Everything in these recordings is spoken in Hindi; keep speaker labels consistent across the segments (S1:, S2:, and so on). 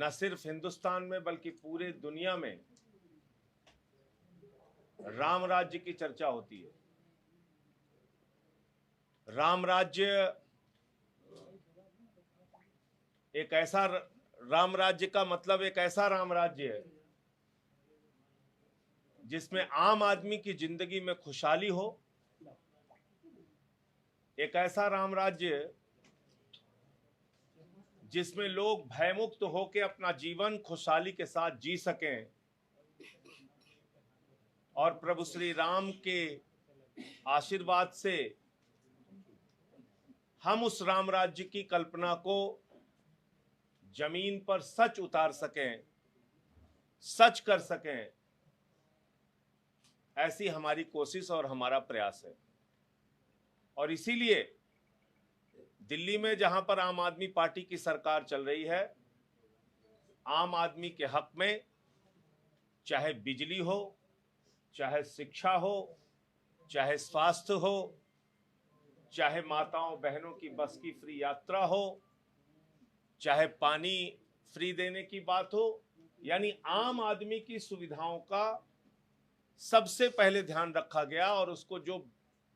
S1: न सिर्फ हिंदुस्तान में बल्कि पूरे दुनिया में राम राज्य की चर्चा होती है। राम राज्य एक ऐसा राम राज्य का मतलब एक ऐसा राम राज्य है जिसमें आम आदमी की जिंदगी में खुशहाली हो, एक ऐसा राम राज्य जिसमें लोग भयमुक्त होकर अपना जीवन खुशहाली के साथ जी सकें और प्रभु श्री राम के आशीर्वाद से हम उस राम राज्य की कल्पना को जमीन पर सच उतार सकें, सच कर सकें, ऐसी हमारी कोशिश और हमारा प्रयास है। और इसीलिए दिल्ली में जहां पर आम आदमी पार्टी की सरकार चल रही है, आम आदमी के हक में चाहे बिजली हो, चाहे शिक्षा हो, चाहे स्वास्थ्य हो, चाहे माताओं बहनों की बस की फ्री यात्रा हो, चाहे पानी फ्री देने की बात हो, यानी आम आदमी की सुविधाओं का सबसे पहले ध्यान रखा गया और उसको जो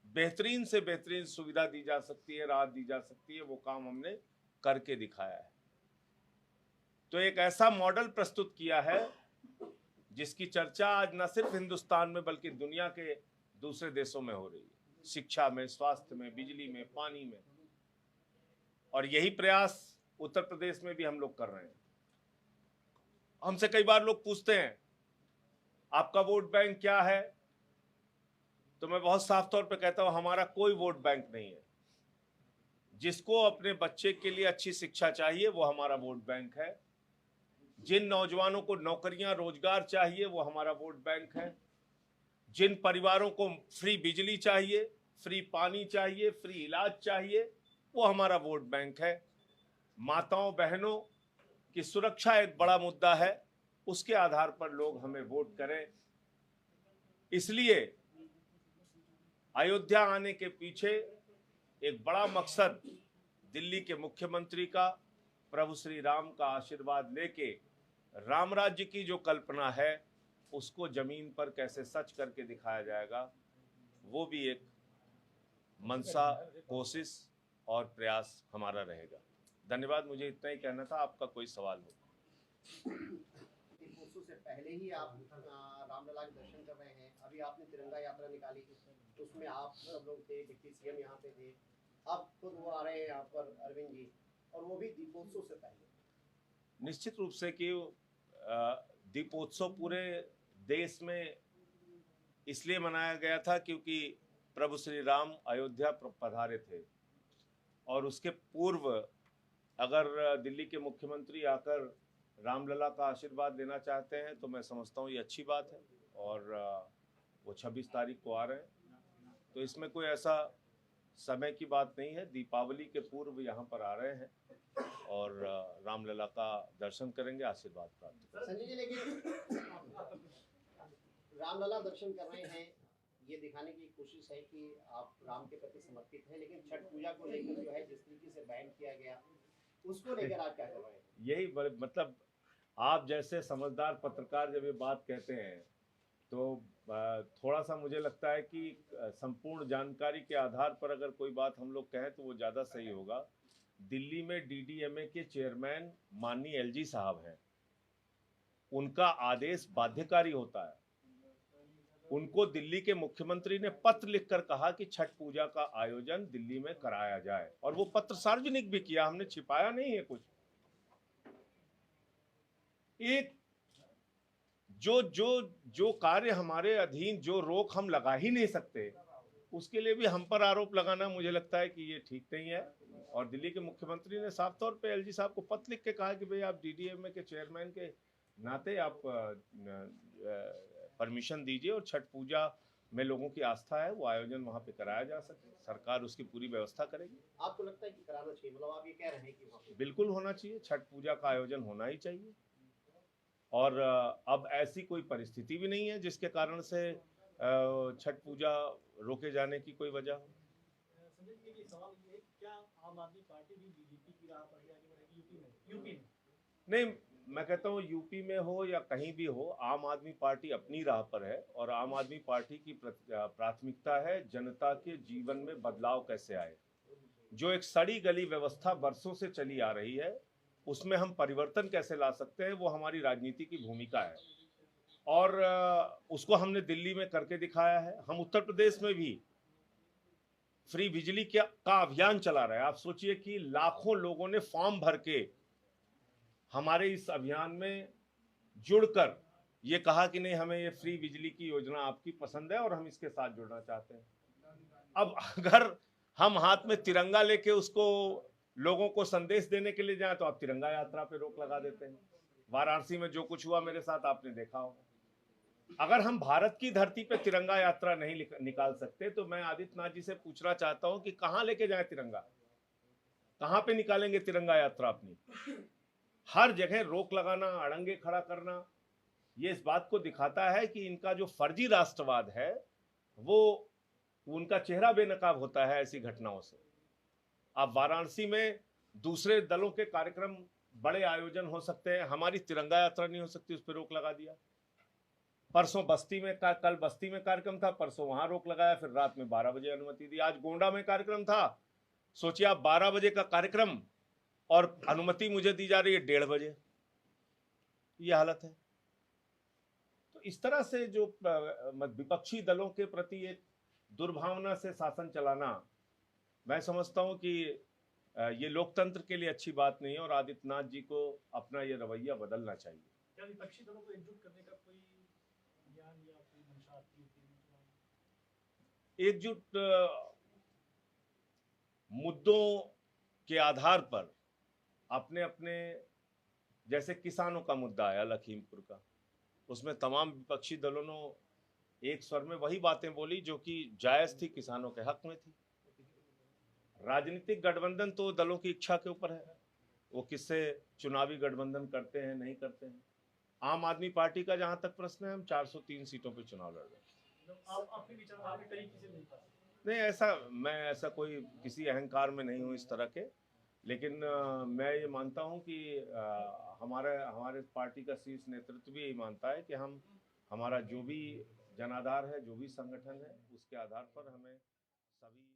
S1: बेहतरीन से बेहतरीन सुविधा दी जा सकती है, राहत दी जा सकती है, वो काम हमने करके दिखाया है। तो एक ऐसा मॉडल प्रस्तुत किया है जिसकी चर्चा आज न सिर्फ हिंदुस्तान में बल्कि दुनिया के दूसरे देशों में हो रही है, शिक्षा में, स्वास्थ्य में, बिजली में, पानी में। और यही प्रयास उत्तर प्रदेश में भी हम लोग कर रहे हैं। हमसे कई बार लोग पूछते हैं आपका वोट बैंक क्या है, तो मैं बहुत साफ तौर पे कहता हूं हमारा कोई वोट बैंक नहीं है। जिसको अपने बच्चे के लिए अच्छी शिक्षा चाहिए वो हमारा वोट बैंक है। जिन नौजवानों को नौकरियां, रोजगार चाहिए वो हमारा वोट बैंक है। जिन परिवारों को फ्री बिजली चाहिए, फ्री पानी चाहिए, फ्री इलाज चाहिए, वो हमारा वोट बैंक है। माताओं बहनों की सुरक्षा एक बड़ा मुद्दा है, उसके आधार पर लोग हमें वोट करें। इसलिए अयोध्या आने के पीछे एक बड़ा मकसद दिल्ली के मुख्यमंत्री का प्रभु श्री राम का आशीर्वाद लेके राम राज्य की जो कल्पना है उसको जमीन पर कैसे सच करके दिखाया जाएगा, वो भी एक मनसा, कोशिश और प्रयास हमारा रहेगा। धन्यवाद, मुझे इतना ही कहना था। आपका कोई सवाल हो?
S2: दीपोत्सव से पहले ही आप रामलला के दर्शन कर रहे हैं। अभी आपने तिरंगा यात्रा निकाली, उसमें आप सब लोग थे, डिप्टी सीएम यहाँ पे थे, अब खुद वो आ रहे हैं यहाँ पर अरविंद जी, और वो भी दीपोत्सव से पहले।
S1: निश्चित रूप से कि दीपोत्सव पूरे देश में इसलिए मनाया गया था क्योंकि प्रभु श्री राम अयोध्या पधारे थे, और उसके पूर्व अगर दिल्ली के मुख्यमंत्री आकर रामलला का आशीर्वाद लेना चाहते हैं तो मैं समझता हूँ ये अच्छी बात है। और वो 26 तारीख को आ रहे हैं, तो इसमें कोई ऐसा समय की बात नहीं है। दीपावली के पूर्व यहाँ पर आ रहे हैं और रामलला का दर्शन करेंगे, आशीर्वाद प्राप्त करेंगे।
S2: संजय जी, लेकिन रामलला दर्शन कर रहे हैं, ये दिखाने की कोशिश है कि आप राम के प्रति समर्पित हैं, लेकिन छठ पूजा को लेकर जो है जिस तरीके से बैन किया गया, उसको लेकर आप क्या कर रहे हैं?
S1: यही मतलब आप जैसे समझदार पत्रकार जब ये बात कहते हैं तो थोड़ा सा मुझे लगता है कि संपूर्ण जानकारी के आधार पर अगर कोई बात हम लोग कहें तो वो ज़्यादा सही होगा। दिल्ली में डीडीएमए के चेयरमैन माननीय एलजी साहब हैं, उनका आदेश बाध्यकारी होता है। उनको दिल्ली के मुख्यमंत्री ने पत्र लिखकर कहा कि छठ पूजा का आयोजन दिल्ली में कराया जाए, और वो पत्र सार्वजनिक भी किया, हमने छिपाया नहीं है कुछ। एक जो कार्य हमारे अधीन, जो रोक हम लगा ही नहीं सकते, उसके लिए भी हम पर आरोप लगाना मुझे लगता है कि ये ठीक नहीं है। और दिल्ली के मुख्यमंत्री ने साफ तौर पे एलजी साहब को पत्र लिख के कहा कि भाई आप डीडीएमए के चेयरमैन के नाते आप परमिशन दीजिए और छठ पूजा में लोगों की आस्था है वो आयोजन वहाँ पे कराया जा सके, सरकार उसकी पूरी व्यवस्था करेगी।
S2: आपको लगता है कि कराना चाहिए, मतलब आप ये कह रहे हैं कि
S1: बिल्कुल होना चाहिए, छठ पूजा का आयोजन होना ही चाहिए। और अब ऐसी कोई परिस्थिति भी नहीं है जिसके कारण से छठ पूजा रोके जाने की कोई वजह हो।
S3: संजय जी, सवाल ये क्या आम आदमी पार्टी भी बीजेपी की राह पर आगे बढ़ेगी यूपी में?
S1: नहीं, मैं कहता हूँ यूपी में हो या कहीं भी हो, आम आदमी पार्टी अपनी राह पर है और आम आदमी पार्टी की प्राथमिकता है जनता के जीवन में बदलाव कैसे आए। जो एक सड़ी गली व्यवस्था बरसों से चली आ रही है, उसमें हम परिवर्तन कैसे ला सकते हैं, वो हमारी राजनीति की भूमिका है और उसको हमने दिल्ली में करके दिखाया है। हम उत्तर प्रदेश में भी फ्री बिजली का अभियान चला रहे हैं। आप सोचिए कि लाखों लोगों ने फॉर्म भर के हमारे इस अभियान में जुड़कर ये कहा कि नहीं, हमें ये फ्री बिजली की योजना आपकी पसंद है और हम इसके साथ जुड़ना चाहते हैं। अब अगर हम हाथ में तिरंगा लेके उसको लोगों को संदेश देने के लिए जाए तो आप तिरंगा यात्रा पे रोक लगा देते हैं। वाराणसी में जो कुछ हुआ मेरे साथ आपने देखा होगा। अगर हम भारत की धरती पे तिरंगा यात्रा नहीं निकाल सकते तो मैं आदित्यनाथ जी से पूछना चाहता हूं कि कहां लेके जाए तिरंगा, कहां पे निकालेंगे तिरंगा यात्रा अपनी। हर जगह रोक लगाना, अड़ंगे खड़ा करना, ये इस बात को दिखाता है कि इनका जो फर्जी राष्ट्रवाद है वो उनका चेहरा बेनकाब होता है ऐसी घटनाओं से। अब वाराणसी में दूसरे दलों के कार्यक्रम बड़े आयोजन हो सकते हैं, हमारी तिरंगा यात्रा नहीं हो सकती, उस पर रोक लगा दिया। परसों बस्ती में कल बस्ती में कार्यक्रम था, परसों वहां रोक लगाया, फिर रात में 12 बजे अनुमति दी। आज गोंडा में कार्यक्रम था, सोचिए आप 12 बजे का कार्यक्रम और अनुमति मुझे दी जा रही है 1:30 बजे। ये हालत है। तो इस तरह से जो विपक्षी दलों के प्रति एक दुर्भावना से शासन चलाना, मैं समझता हूं कि ये लोकतंत्र के लिए अच्छी बात नहीं है और आदित्यनाथ जी को अपना ये रवैया बदलना चाहिए।
S3: क्या विपक्षी दलों को एकजुट करने का कोई ज्ञान या कोई मंशा आती है?
S1: एकजुट मुद्दों के आधार पर अपने अपने, जैसे किसानों का मुद्दा आया लखीमपुर का, उसमें तमाम विपक्षी दलों ने एक स्वर में वही बातें बोली जो कि जायज थी, किसानों के हक में थी। राजनीतिक गठबंधन तो दलों की इच्छा के ऊपर है, वो किससे चुनावी गठबंधन करते हैं नहीं करते हैं। आम आदमी पार्टी का जहां तक प्रश्न है, हम 403 सीटों पे चुनाव लड़ रहे हैं।
S3: आप अपने विचारधारा तरीके से नहीं पाते?
S1: नहीं, मैं ऐसा कोई किसी अहंकार में नहीं हूँ इस तरह के, लेकिन मैं ये मानता हूँ कि हमारे पार्टी का शीर्ष नेतृत्व भी यही मानता है कि हमारा जो भी जनाधार है, जो भी संगठन है, उसके आधार पर हमें सभी